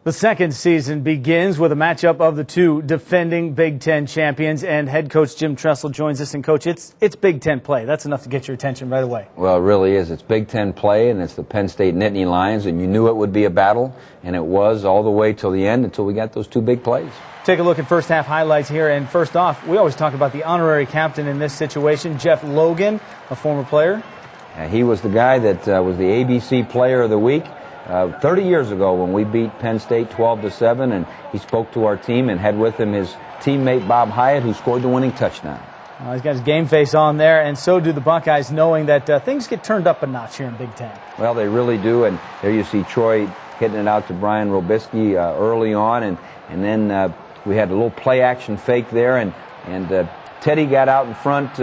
The second season begins with a matchup of the two defending Big Ten champions, and head coach Jim Tressel joins us. And coach, it's Big Ten play. That's enough to get your attention right away. Well, it really is. It's Big Ten play, and it's the Penn State Nittany Lions, and you knew it would be a battle, and it was all the way till the end until we got those two big plays. Take a look at first half highlights here, and first off, we always talk about the honorary captain in this situation, Jeff Logan, a former player. He was the guy that was the ABC Player of the Week 30 years ago when we beat Penn State 12-7, and he spoke to our team and had with him his teammate Bob Hyatt, who scored the winning touchdown. He's got his game face on there, and so do the Buckeyes, knowing that things get turned up a notch here in Big Ten. Well, they really do, and there you see Troy hitting it out to Brian Robisky early on, and then we had a little play-action fake there, and Teddy got out in front.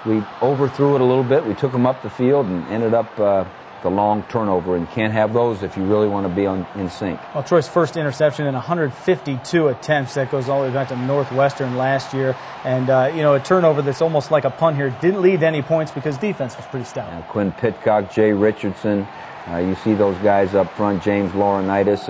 We overthrew it a little bit. We took him up the field and ended up the long turnover, and can't have those if you really want to be in sync. Well, Troy's first interception in 152 attempts. That goes all the way back to Northwestern last year. And, a turnover that's almost like a punt here. Didn't lead to any points because defense was pretty stout. Quinn Pitcock, Jay Richardson, you see those guys up front, James Laurinaitis,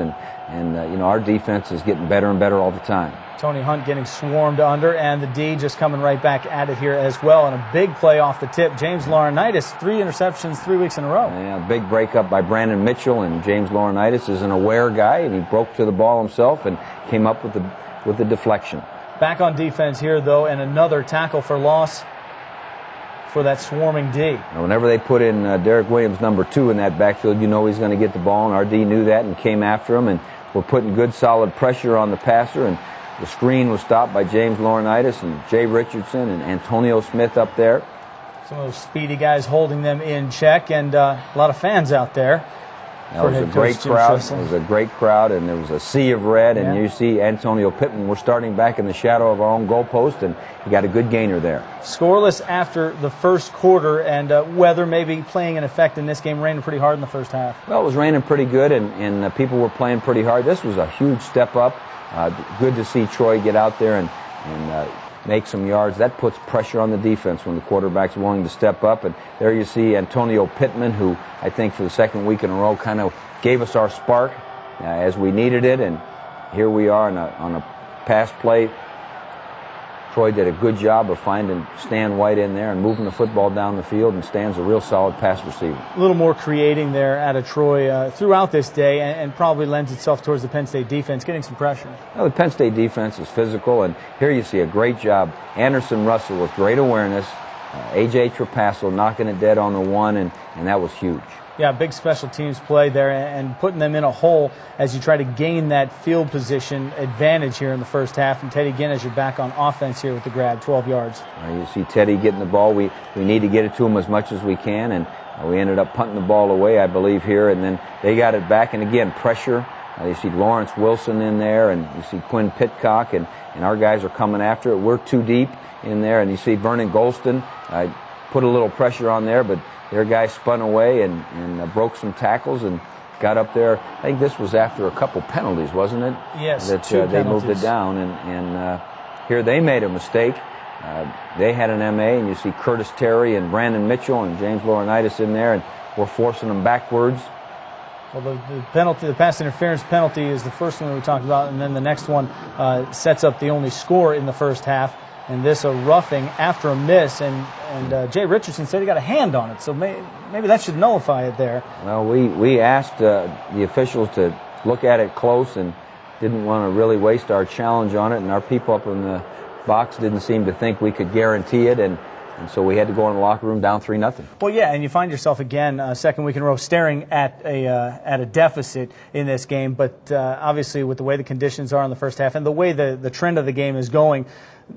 and our defense is getting better and better all the time. Tony Hunt getting swarmed under, and the D just coming right back at it here as well. And a big play off the tip. James Laurinaitis, 3 interceptions 3 weeks in a row. Yeah, big breakup by Brandon Mitchell, and James Laurinaitis is an aware guy, and he broke to the ball himself and came up with the deflection. Back on defense here, though, and another tackle for loss for that swarming D. Whenever they put in Derek Williams, number 2, in that backfield, you know he's going to get the ball, and our D knew that and came after him, and we're putting good, solid pressure on the passer, and the screen was stopped by James Laurinaitis and Jay Richardson and Antonio Smith up there. Some of those speedy guys holding them in check, and a lot of fans out there. That was a great crowd. It was a great crowd, and there was a sea of red, and you see Antonio Pittman. We're starting back in the shadow of our own goalpost, and he got a good gainer there. Scoreless after the first quarter, and weather maybe playing an effect in this game. Raining pretty hard in the first half. Well, it was raining pretty good, and people were playing pretty hard. This was a huge step up. Good to see Troy get out there and make some yards. That puts pressure on the defense when the quarterback's willing to step up. And there you see Antonio Pittman, who I think for the second week in a row kind of gave us our spark as we needed it. And here we are on a pass play. Troy did a good job of finding Stan White in there and moving the football down the field, and Stan's a real solid pass receiver. A little more creating there out of Troy throughout this day, and probably lends itself towards the Penn State defense, getting some pressure. Well, the Penn State defense is physical, and here you see a great job. Anderson Russell with great awareness, A.J. Trapasso knocking it dead on the one, and that was huge. Yeah, big special teams play there, and putting them in a hole as you try to gain that field position advantage here in the first half. And Teddy Guinness, you're back on offense here with the grab, 12 yards. You see Teddy getting the ball. We need to get it to him as much as we can, and we ended up punting the ball away, I believe, here. And then they got it back, and again, pressure. You see Lawrence Wilson in there, and you see Quinn Pitcock, and our guys are coming after it. We're too deep in there, and you see Vernon Golston put a little pressure on there, but their guy spun away and broke some tackles and got up there. I think this was after a couple penalties, wasn't it? Yes, that two they moved it down, and here they made a mistake. They had an MA, and you see Curtis Terry and Brandon Mitchell and James Laurinaitis in there, and we're forcing them backwards. Well, the penalty, the pass interference penalty, is the first one we talked about, and then the next one sets up the only score in the first half. And this a roughing after a miss, and Jay Richardson said he got a hand on it, so maybe that should nullify it there. Well, we asked the officials to look at it close and didn't want to really waste our challenge on it, and our people up in the box didn't seem to think we could guarantee it, and so we had to go in the locker room down 3-0. Well, yeah, and you find yourself again, second week in a row, staring at a deficit in this game. But obviously, with the way the conditions are in the first half and the way the trend of the game is going,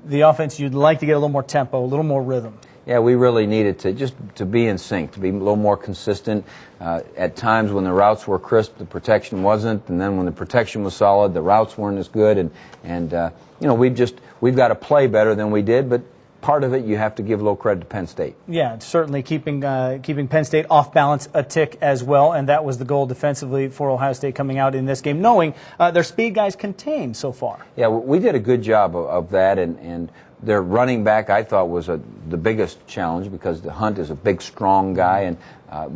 the offense, you'd like to get a little more tempo, a little more rhythm. Yeah, we really needed to be in sync, to be a little more consistent. At times when the routes were crisp, the protection wasn't, and then when the protection was solid, the routes weren't as good. And we've got to play better than we did, but part of it, you have to give a little credit to Penn State. Yeah, certainly keeping Penn State off balance a tick as well, and that was the goal defensively for Ohio State coming out in this game, knowing their speed guys contained so far. Yeah, we did a good job of that, and Their running back, I thought, was the biggest challenge because Hunt is a big, strong guy, and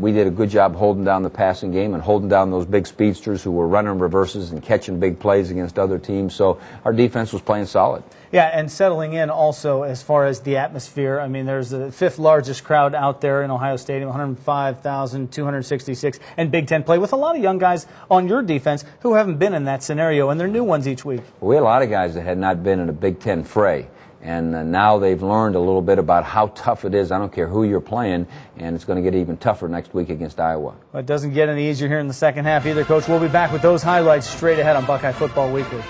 we did a good job holding down the passing game and holding down those big speedsters who were running reverses and catching big plays against other teams. So our defense was playing solid. Yeah, and settling in also as far as the atmosphere. I mean, there's the fifth largest crowd out there in Ohio Stadium, 105,266, and Big Ten play with a lot of young guys on your defense who haven't been in that scenario, and they're new ones each week. We had a lot of guys that had not been in a Big Ten fray. And now they've learned a little bit about how tough it is. I don't care who you're playing, and it's going to get even tougher next week against Iowa. Well, it doesn't get any easier here in the second half either, Coach. We'll be back with those highlights straight ahead on Buckeye Football Weekly.